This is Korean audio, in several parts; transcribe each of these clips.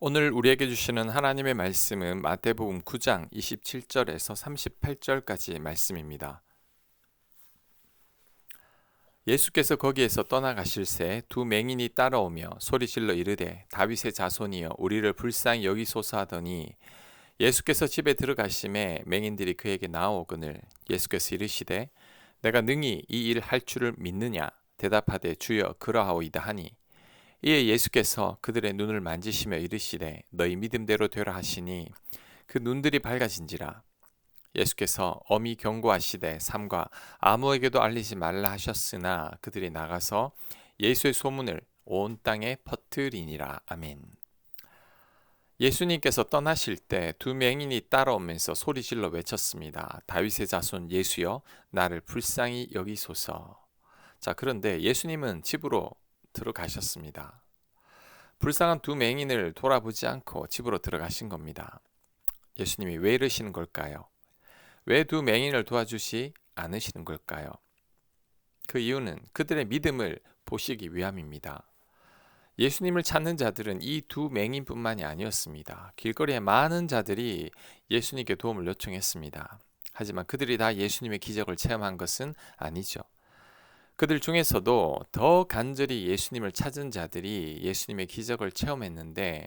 오늘 우리에게 주시는 하나님의 말씀은 마태복음 9장 27절에서 38절까지의 말씀입니다. 예수께서 거기에서 떠나가실새 두 맹인이 따라오며 소리질러 이르되 다윗의 자손이여 우리를 불쌍히 여기소서 하더니 예수께서 집에 들어가심에 맹인들이 그에게 나아오거늘 예수께서 이르시되 내가 능히 이 일 할 줄을 믿느냐 대답하되 주여 그러하오이다 하니 이에 예수께서 그들의 눈을 만지시며 이르시되 너희 믿음대로 되라 하시니 그 눈들이 밝아진지라. 예수께서 엄히 경고하시되 삼가 아무에게도 알리지 말라 하셨으나 그들이 나가서 예수의 소문을 온 땅에 퍼뜨리니라. 아멘. 예수님께서 떠나실 때 두 맹인이 따라오면서 소리질러 외쳤습니다. 다윗의 자손 예수여 나를 불쌍히 여기소서. 자, 그런데 예수님은 집으로 들어가셨습니다. 불쌍한 두 맹인을 돌아보지 않고 집으로 들어가신 겁니다. 예수님이 왜 이러시는 걸까요? 왜 두 맹인을 도와주시 않으시는 걸까요? 그 이유는 그들의 믿음을 보시기 위함입니다. 예수님을 찾는 자들은 이 두 맹인뿐만이 아니었습니다. 길거리에 많은 자들이 예수님께 도움을 요청했습니다. 하지만 그들이 다 예수님의 기적을 체험한 것은 아니죠. 그들 중에서도 더 간절히 예수님을 찾은 자들이 예수님의 기적을 체험했는데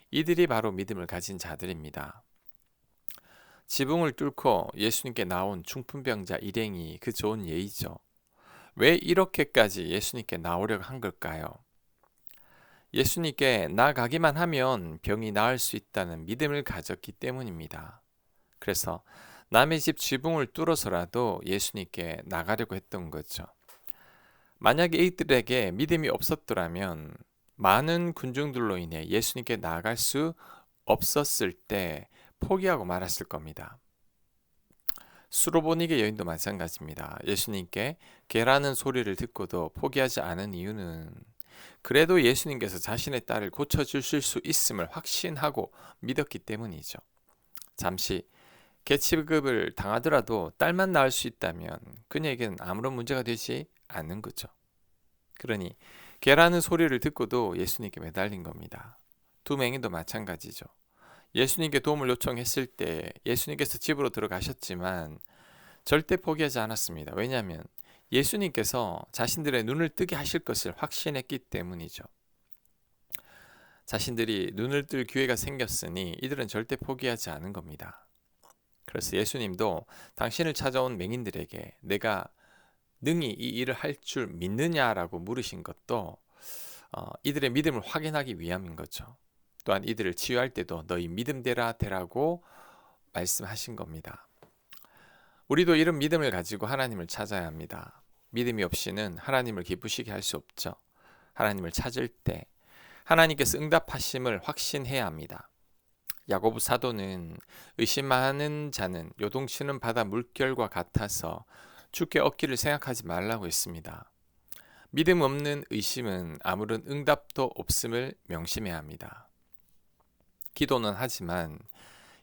이들이 바로 믿음을 가진 자들입니다. 지붕을 뚫고 예수님께 나온 중풍병자 일행이 그 좋은 예이죠. 왜 이렇게까지 예수님께 나오려고 한 걸까요? 예수님께 나가기만 하면 병이 나을 수 있다는 믿음을 가졌기 때문입니다. 그래서 남의 집 지붕을 뚫어서라도 예수님께 나가려고 했던 거죠. 만약에 이들에게 믿음이 없었더라면 많은 군중들로 인해 예수님께 나아갈 수 없었을 때 포기하고 말았을 겁니다. 수로보니게 여인도 마찬가지입니다. 예수님께 개라는 소리를 듣고도 포기하지 않은 이유는 그래도 예수님께서 자신의 딸을 고쳐주실 수 있음을 확신하고 믿었기 때문이죠. 잠시 개 취급을 당하더라도 딸만 낳을 수 있다면 그녀에게는 아무런 문제가 되지 않는 거죠. 그러니 개라는 소리를 듣고도 예수님께 매달린 겁니다. 두 맹인도 마찬가지죠. 예수님께 도움을 요청했을 때 예수님께서 집으로 들어가셨지만 절대 포기하지 않았습니다. 왜냐하면 예수님께서 자신들의 눈을 뜨게 하실 것을 확신했기 때문이죠. 자신들이 눈을 뜰 기회가 생겼으니 이들은 절대 포기하지 않은 겁니다. 그래서 예수님도 당신을 찾아온 맹인들에게 내가 능히 이 일을 할 줄 믿느냐라고 물으신 것도 이들의 믿음을 확인하기 위함인 거죠. 또한 이들을 치유할 때도 너희 믿음대로 되라고 말씀하신 겁니다. 우리도 이런 믿음을 가지고 하나님을 찾아야 합니다. 믿음이 없이는 하나님을 기쁘시게 할 수 없죠. 하나님을 찾을 때 하나님께서 응답하심을 확신해야 합니다. 야고보 사도는 의심하는 자는 요동치는 바다 물결과 같아서 주께 얻기를 생각하지 말라고 했습니다. 믿음 없는 의심은 아무런 응답도 없음을 명심해야 합니다. 기도는 하지만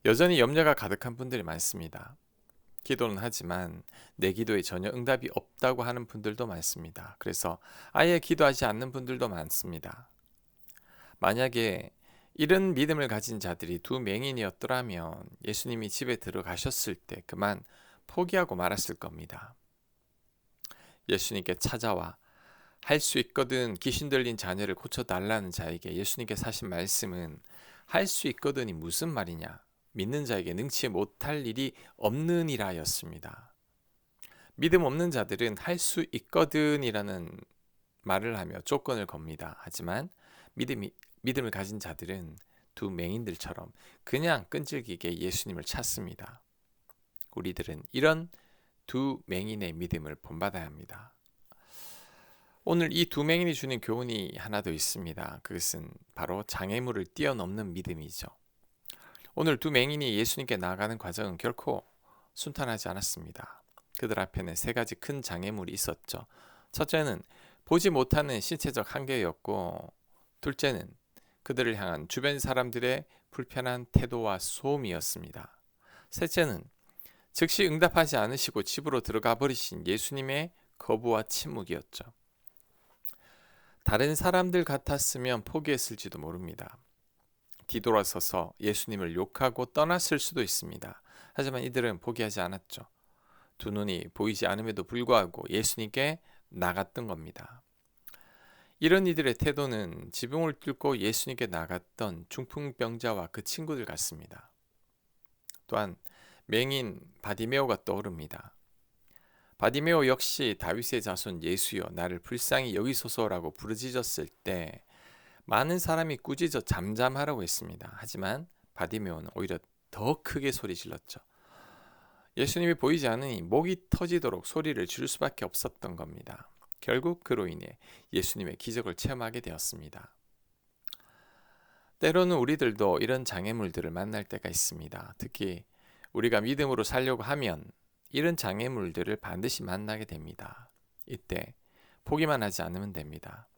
여전히 염려가 가득한 분들이 많습니다. 기도는 하지만 내 기도에 전혀 응답이 없다고 하는 분들도 많습니다. 그래서 아예 기도하지 않는 분들도 많습니다. 만약에 이런 믿음을 가진 자들이 두 맹인이었더라면 예수님이 집에 들어가셨을 때 그만 포기하고 말았을 겁니다. 예수님께 찾아와 할 수 있거든 귀신 들린 자녀를 고쳐달라는 자에게 예수님께서 하신 말씀은 할 수 있거든이 무슨 말이냐? 믿는 자에게 능치 못할 일이 없느니라 였습니다. 믿음 없는 자들은 할 수 있거든이라는 말을 하며 조건을 겁니다. 하지만 믿음을 가진 자들은 두 맹인들처럼 그냥 끈질기게 예수님을 찾습니다. 우리들은 이런 두 맹인의 믿음을 본받아야 합니다. 오늘 이 두 맹인이 주는 교훈이 하나 더 있습니다. 그것은 바로 장애물을 뛰어넘는 믿음이죠. 오늘 두 맹인이 예수님께 나아가는 과정은 결코 순탄하지 않았습니다. 그들 앞에는 세 가지 큰 장애물이 있었죠. 첫째는 보지 못하는 신체적 한계였고, 둘째는 그들을 향한 주변 사람들의 불편한 태도와 소음이었습니다. 셋째는 즉시 응답하지 않으시고 집으로 들어가 버리신 예수님의 거부와 침묵이었죠. 다른 사람들 같았으면 포기했을지도 모릅니다. 뒤돌아서서 예수님을 욕하고 떠났을 수도 있습니다. 하지만 이들은 포기하지 않았죠. 두 눈이 보이지 않음에도 불구하고 예수님께 나갔던 겁니다. 이런 이들의 태도는 지붕을 뚫고 예수님께 나갔던 중풍병자와 그 친구들 같습니다. 또한 맹인 바디메오가 떠오릅니다. 바디메오 역시 다윗의 자손 예수여 나를 불쌍히 여기소서라고 부르짖었을 때 많은 사람이 꾸짖어 잠잠하라고 했습니다. 하지만 바디메오는 오히려 더 크게 소리 질렀죠. 예수님이 보이지 않으니 목이 터지도록 소리를 지를 수밖에 없었던 겁니다. 결국 그로 인해 예수님의 기적을 체험하게 되었습니다. 때로는 우리들도 이런 장애물들을 만날 때가 있습니다. 특히 우리가 믿음으로 살려고 하면 이런 장애물들을 반드시 만나게 됩니다. 이때 포기만 하지 않으면 됩니다.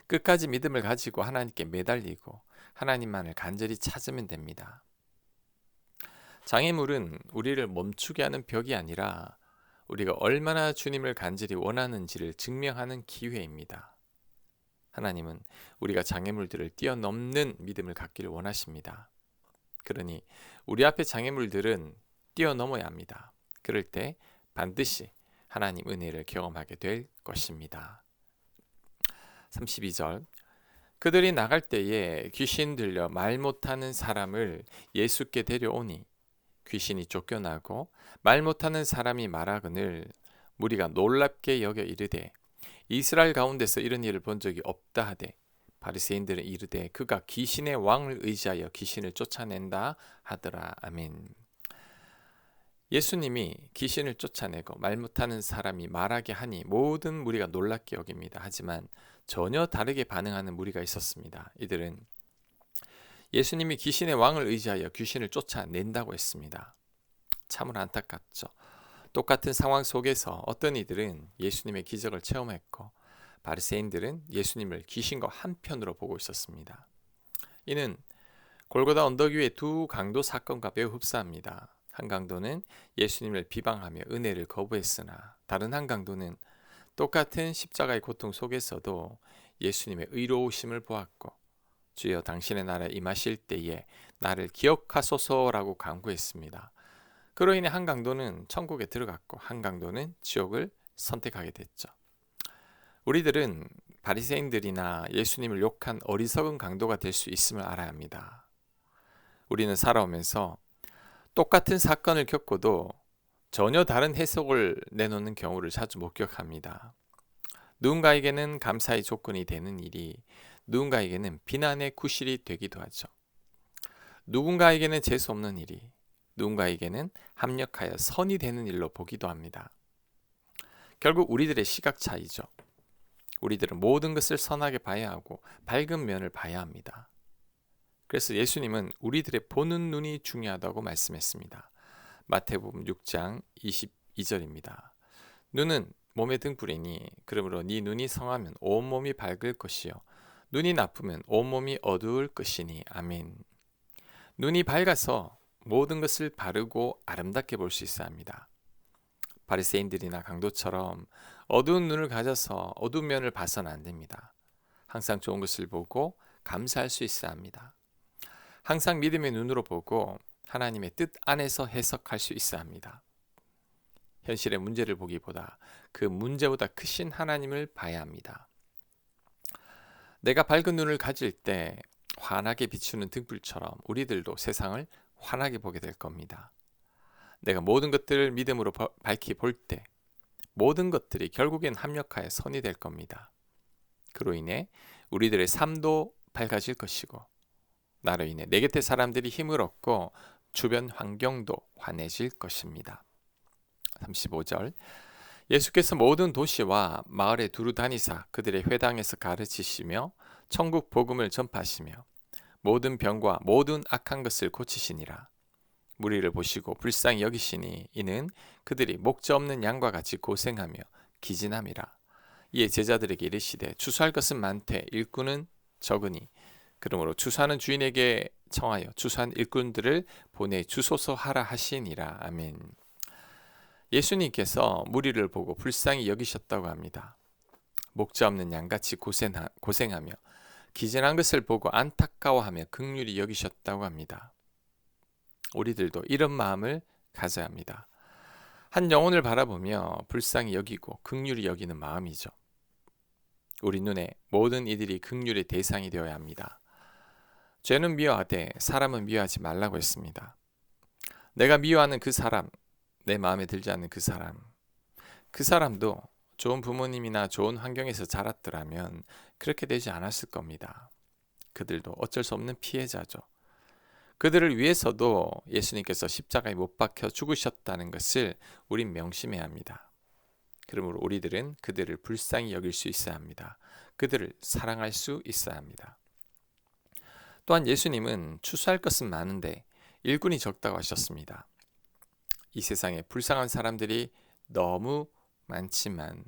끝까지 믿음을 가지고 하나님께 매달리고 하나님만을 간절히 찾으면 됩니다. 장애물은 우리를 멈추게 하는 벽이 아니라 우리가 얼마나 주님을 간절히 원하는지를 증명하는 기회입니다. 하나님은 우리가 장애물들을 뛰어넘는 믿음을 갖기를 원하십니다. 그러니 우리 앞에 장애물들은 뛰어넘어야 합니다. 그럴 때 반드시 하나님 은혜를 경험하게 될 것입니다. 32절 그들이 나갈 때에 귀신 들려 말 못하는 사람을 예수께 데려오니 귀신이 쫓겨나고 말 못하는 사람이 말하거늘 무리가 놀랍게 여겨 이르되 이스라엘 가운데서 이런 일을 본 적이 없다 하되 바리새인들은 이르되 그가 귀신의 왕을 의지하여 귀신을 쫓아낸다 하더라. 아멘. 예수님이 귀신을 쫓아내고 말 못하는 사람이 말하게 하니 모든 무리가 놀랍게 여깁니다. 하지만 전혀 다르게 반응하는 무리가 있었습니다. 이들은 예수님이 귀신의 왕을 의지하여 귀신을 쫓아낸다고 했습니다. 참으로 안타깝죠. 똑같은 상황 속에서 어떤 이들은 예수님의 기적을 체험했고 바리새인들은 예수님을 귀신과 한편으로 보고 있었습니다. 이는 골고다 언덕 위의 두 강도 사건과 매우 흡사합니다. 한 강도는 예수님을 비방하며 은혜를 거부했으나 다른 한 강도는 똑같은 십자가의 고통 속에서도 예수님의 의로우심을 보았고 주여 당신의 나라에 임하실 때에 나를 기억하소서라고 간구했습니다. 그로 인해 한 강도는 천국에 들어갔고 한 강도는 지옥을 선택하게 됐죠. 우리들은 바리새인들이나 예수님을 욕한 어리석은 강도가 될 수 있음을 알아야 합니다. 우리는 살아오면서 똑같은 사건을 겪고도 전혀 다른 해석을 내놓는 경우를 자주 목격합니다. 누군가에게는 감사의 조건이 되는 일이 누군가에게는 비난의 구실이 되기도 하죠. 누군가에게는 재수 없는 일이 누군가에게는 합력하여 선이 되는 일로 보기도 합니다. 결국 우리들의 시각 차이죠. 우리들은 모든 것을 선하게 봐야 하고 밝은 면을 봐야 합니다. 그래서 예수님은 우리들의 보는 눈이 중요하다고 말씀했습니다. 마태복음 6장 22절입니다. 눈은 몸의 등불이니 그러므로 네 눈이 성하면 온몸이 밝을 것이요 눈이 나쁘면 온몸이 어두울 것이니 아멘. 눈이 밝아서 모든 것을 바르고 아름답게 볼 수 있어야 합니다. 바리새인들이나 강도처럼 어두운 눈을 가져서 어두운 면을 봐서는 안 됩니다. 항상 좋은 것을 보고 감사할 수 있어야 합니다. 항상 믿음의 눈으로 보고 하나님의 뜻 안에서 해석할 수 있어야 합니다. 현실의 문제를 보기보다 그 문제보다 크신 하나님을 봐야 합니다. 내가 밝은 눈을 가질 때 환하게 비추는 등불처럼 우리들도 세상을 환하게 보게 될 겁니다. 내가 모든 것들을 믿음으로 밝히 볼 때 모든 것들이 결국엔 합력하여 선이 될 겁니다. 그로 인해 우리들의 삶도 밝아질 것이고 나로 인해 내 곁의 사람들이 힘을 얻고 주변 환경도 환해질 것입니다. 35절 예수께서 모든 도시와 마을에 두루 다니사 그들의 회당에서 가르치시며 천국 복음을 전파하시며 모든 병과 모든 악한 것을 고치시니라. 무리를 보시고 불쌍히 여기시니 이는 그들이 목자 없는 양과 같이 고생하며 기진함이라. 이에 제자들에게 이르시되 추수할 것은 많되 일꾼은 적으니 그러므로 추수하는 주인에게 청하여 추수한 일꾼들을 보내 주소서 하라 하시니라. 아멘. 예수님께서 무리를 보고 불쌍히 여기셨다고 합니다. 목자 없는 양같이 고생하며 기진한 것을 보고 안타까워하며 긍휼히 여기셨다고 합니다. 우리들도 이런 마음을 가져야 합니다. 한 영혼을 바라보며 불쌍히 여기고 긍휼히 여기는 마음이죠. 우리 눈에 모든 이들이 긍휼의 대상이 되어야 합니다. 죄는 미워하되 사람은 미워하지 말라고 했습니다. 내가 미워하는 그 사람, 내 마음에 들지 않는 그 사람도 좋은 부모님이나 좋은 환경에서 자랐더라면 그렇게 되지 않았을 겁니다. 그들도 어쩔 수 없는 피해자죠. 그들을 위해서도 예수님께서 십자가에 못 박혀 죽으셨다는 것을 우린 명심해야 합니다. 그러므로 우리들은 그들을 불쌍히 여길 수 있어야 합니다. 그들을 사랑할 수 있어야 합니다. 또한 예수님은 추수할 것은 많은데 일꾼이 적다고 하셨습니다. 이 세상에 불쌍한 사람들이 너무 많지만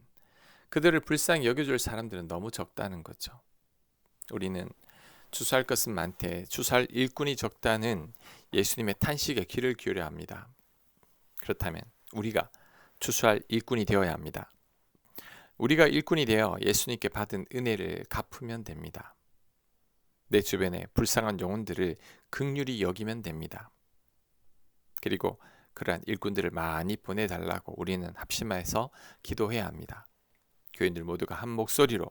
그들을 불쌍히 여겨줄 사람들은 너무 적다는 거죠. 우리는 추수할 것은 많되 추수할 일꾼이 적다는 예수님의 탄식에 귀를 기울여야 합니다. 그렇다면 우리가 추수할 일꾼이 되어야 합니다. 우리가 일꾼이 되어 예수님께 받은 은혜를 갚으면 됩니다. 내 주변에 불쌍한 영혼들을 긍휼히 여기면 됩니다. 그리고 그러한 일꾼들을 많이 보내달라고 우리는 합심해서 기도해야 합니다. 교인들 모두가 한 목소리로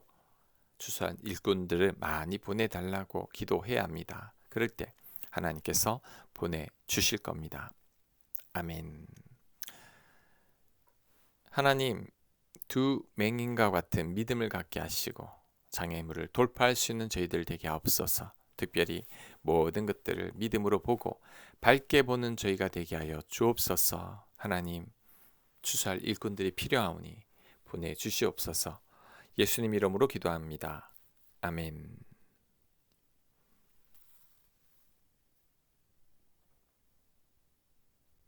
추수한 일꾼들을 많이 보내달라고 기도해야 합니다. 그럴 때 하나님께서 보내주실 겁니다. 아멘. 하나님, 두 맹인과 같은 믿음을 갖게 하시고 장애물을 돌파할 수 있는 저희들 되게 하옵소서. 특별히 모든 것들을 믿음으로 보고 밝게 보는 저희가 되게 하여 주옵소서. 하나님, 추수할 일꾼들이 필요하오니 보내주시옵소서. 예수님 이름으로 기도합니다. 아멘.